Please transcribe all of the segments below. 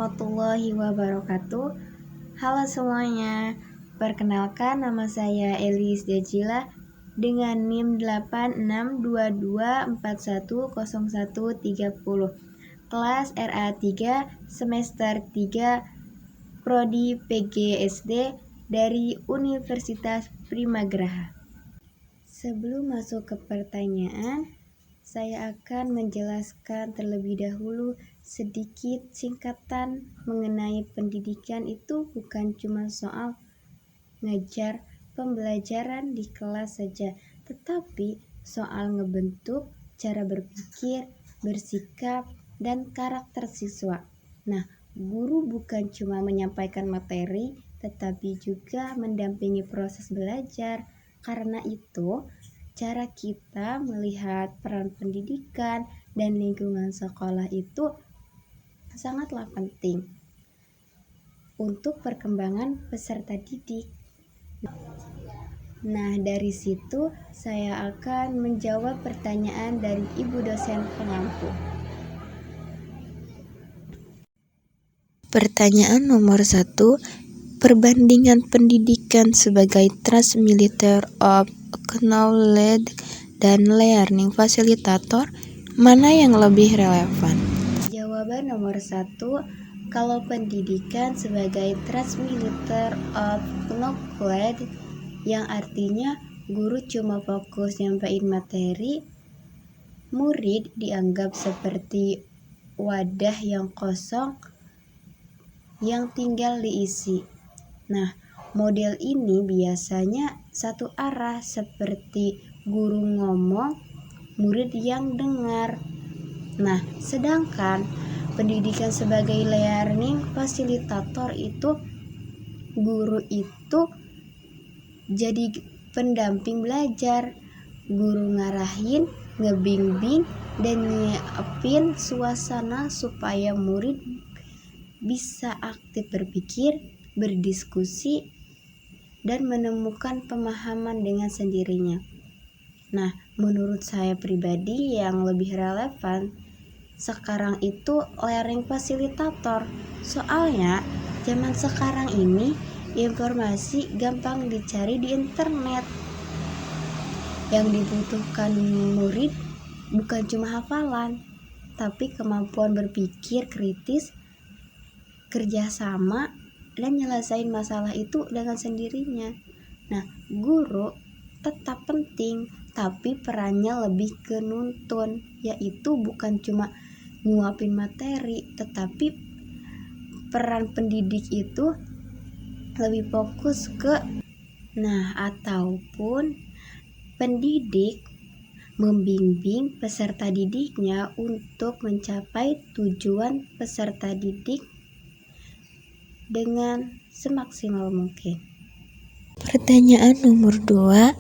warahmatullahi wabarakatuh. Halo semuanya, perkenalkan nama saya Elis Dejila dengan NIM 8622410130, kelas RA3 semester 3 Prodi PGSD dari Universitas Primagraha. Sebelum masuk ke pertanyaan, saya akan menjelaskan terlebih dahulu sedikit singkatan mengenai pendidikan. Itu bukan cuma soal ngajar pembelajaran di kelas saja, tetapi soal ngebentuk cara berpikir, bersikap, dan karakter siswa. Nah, guru bukan cuma menyampaikan materi, tetapi juga mendampingi proses belajar. Karena itu, cara kita melihat peran pendidikan dan lingkungan sekolah itu sangatlah penting untuk perkembangan peserta didik. Nah, dari situ saya akan menjawab pertanyaan dari Ibu dosen pengampu. Pertanyaan nomor 1. Perbandingan pendidikan sebagai transmitter of knowledge dan learning facilitator, mana yang lebih relevan? Jawaban nomor 1, kalau pendidikan sebagai transmitter of knowledge, yang artinya guru cuma fokus nyampein materi, murid dianggap seperti wadah yang kosong yang tinggal diisi. Nah, model ini biasanya satu arah, seperti guru ngomong, murid yang dengar. Nah, sedangkan pendidikan sebagai learning facilitator itu guru itu jadi pendamping belajar. Guru ngarahin, ngebimbing, dan nyiapin suasana supaya murid bisa aktif berpikir, berdiskusi, dan menemukan pemahaman dengan sendirinya. Nah, menurut saya pribadi yang lebih relevan sekarang itu learning facilitator. Soalnya zaman sekarang ini informasi gampang dicari di internet. Yang dibutuhkan murid bukan cuma hafalan, tapi kemampuan berpikir kritis, kerjasama, dan nyelesain masalah itu dengan sendirinya. Nah, guru tetap penting, tapi perannya lebih ke nuntun, yaitu bukan cuma nyuapin materi, tetapi peran pendidik itu lebih fokus ke ataupun pendidik membimbing peserta didiknya untuk mencapai tujuan peserta didik dengan semaksimal mungkin. Pertanyaan nomor 2.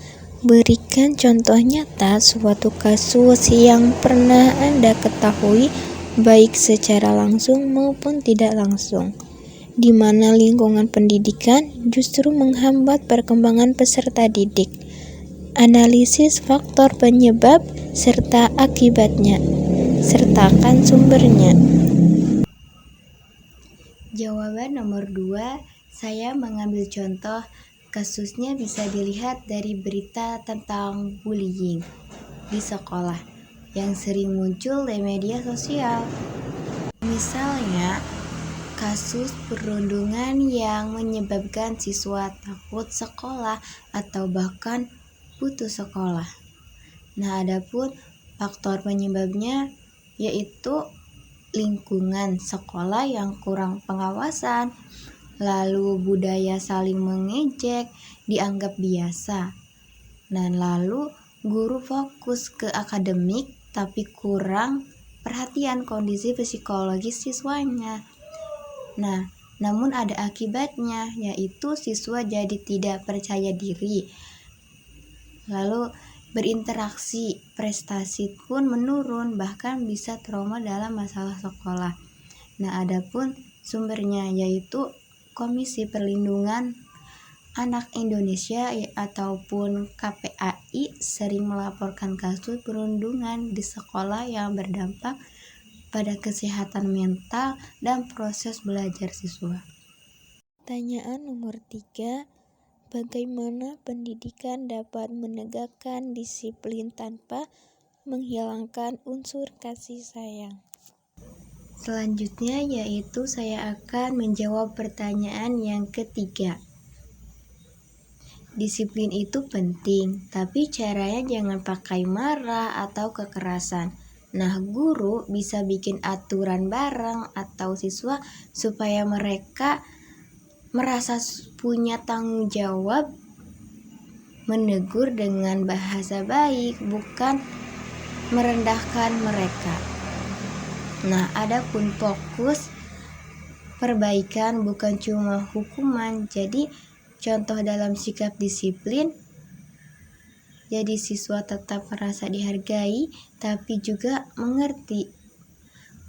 Berikan contoh nyata suatu kasus yang pernah Anda ketahui baik secara langsung maupun tidak langsung, di mana lingkungan pendidikan justru menghambat perkembangan peserta didik. Analisis faktor penyebab serta akibatnya. Sertakan sumbernya. Jawaban nomor 2, saya mengambil contoh kasusnya bisa dilihat dari berita tentang bullying di sekolah yang sering muncul di media sosial. Misalnya, kasus perundungan yang menyebabkan siswa takut sekolah atau bahkan putus sekolah. Nah, adapun faktor penyebabnya yaitu lingkungan sekolah yang kurang pengawasan, lalu budaya saling mengejek dianggap biasa. Dan lalu guru fokus ke akademik tapi kurang perhatian kondisi psikologis siswanya. Nah, namun ada akibatnya, yaitu siswa jadi tidak percaya diri, lalu berinteraksi, prestasi pun menurun, bahkan bisa trauma dalam masalah sekolah. Nah, adapun sumbernya yaitu Komisi Perlindungan Anak Indonesia ataupun KPAI sering melaporkan kasus perundungan di sekolah yang berdampak pada kesehatan mental dan proses belajar siswa. Pertanyaan nomor 3, bagaimana pendidikan dapat menegakkan disiplin tanpa menghilangkan unsur kasih sayang? Selanjutnya yaitu saya akan menjawab pertanyaan yang ketiga. Disiplin itu penting, tapi caranya jangan pakai marah atau kekerasan. Nah, guru bisa bikin aturan bareng atau siswa supaya mereka merasa punya tanggung jawab, menegur dengan bahasa baik, bukan merendahkan mereka. Nah, adapun fokus perbaikan bukan cuma hukuman. Jadi contoh dalam sikap disiplin, jadi siswa tetap merasa dihargai, tapi juga mengerti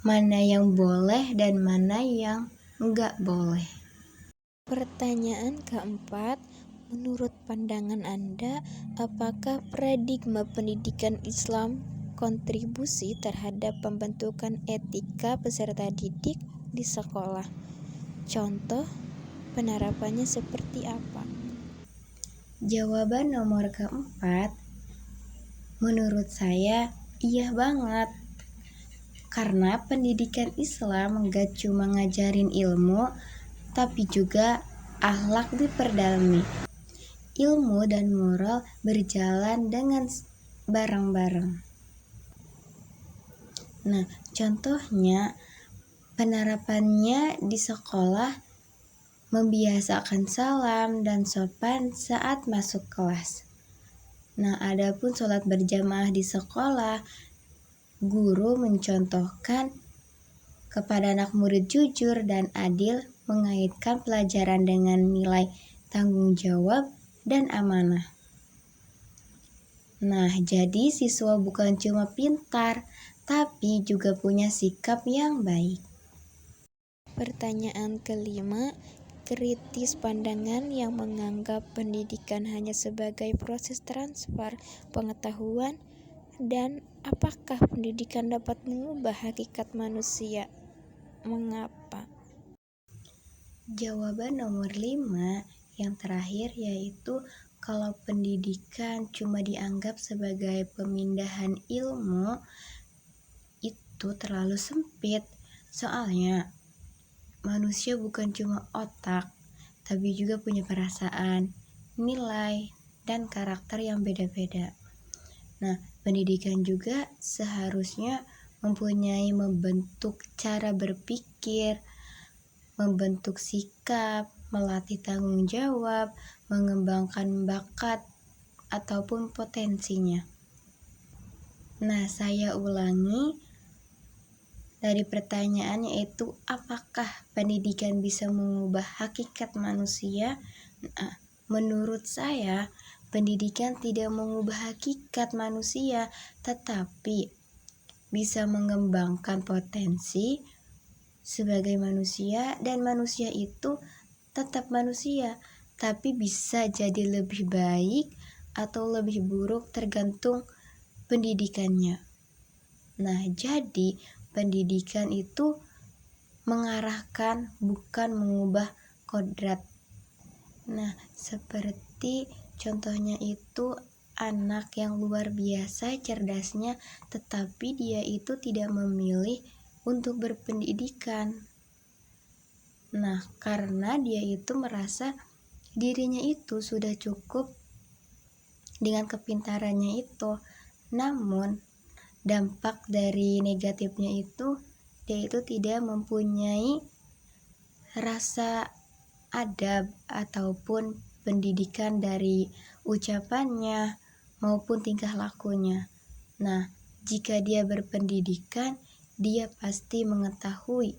mana yang boleh dan mana yang enggak boleh. Pertanyaan keempat, menurut pandangan Anda, apakah paradigma pendidikan Islam kontribusi terhadap pembentukan etika peserta didik di sekolah? Contoh, penerapannya seperti apa? Jawaban nomor keempat, menurut saya iya banget. Karena pendidikan Islam gak cuma ngajarin ilmu, tapi juga akhlak diperdalami. Ilmu dan moral berjalan dengan bareng-bareng. Nah, contohnya penerapannya di sekolah membiasakan salam dan sopan saat masuk kelas. Nah, adapun sholat berjamaah di sekolah, guru mencontohkan kepada anak murid jujur dan adil, mengaitkan pelajaran dengan nilai tanggung jawab dan amanah. Nah, jadi siswa bukan cuma pintar, tapi juga punya sikap yang baik. Pertanyaan kelima, kritis pandangan yang menganggap pendidikan hanya sebagai proses transfer pengetahuan, dan apakah pendidikan dapat mengubah hakikat manusia? Mengapa? Jawaban nomor 5 yang terakhir yaitu kalau pendidikan cuma dianggap sebagai pemindahan ilmu, itu terlalu sempit. Soalnya manusia bukan cuma otak, tapi juga punya perasaan, nilai, dan karakter yang beda-beda. Nah, pendidikan juga seharusnya membentuk cara berpikir, membentuk sikap, melatih tanggung jawab, mengembangkan bakat ataupun potensinya. Nah, saya ulangi dari pertanyaannya, yaitu apakah pendidikan bisa mengubah hakikat manusia? Nah, menurut saya pendidikan tidak mengubah hakikat manusia, tetapi bisa mengembangkan potensi sebagai manusia, dan manusia itu tetap manusia, tapi bisa jadi lebih baik atau lebih buruk tergantung pendidikannya. Nah, jadi pendidikan itu mengarahkan, bukan mengubah kodrat. Nah, seperti contohnya itu anak yang luar biasa cerdasnya, tetapi dia itu tidak memilih untuk berpendidikan. Nah, karena dia itu merasa dirinya itu sudah cukup dengan kepintarannya itu. Namun, dampak dari negatifnya itu, dia itu tidak mempunyai rasa adab ataupun pendidikan dari ucapannya maupun tingkah lakunya. Nah, jika dia berpendidikan, dia pasti mengetahui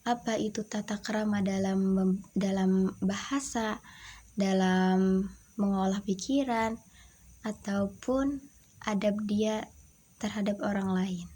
apa itu tata krama dalam bahasa, dalam mengolah pikiran, ataupun adab dia terhadap orang lain.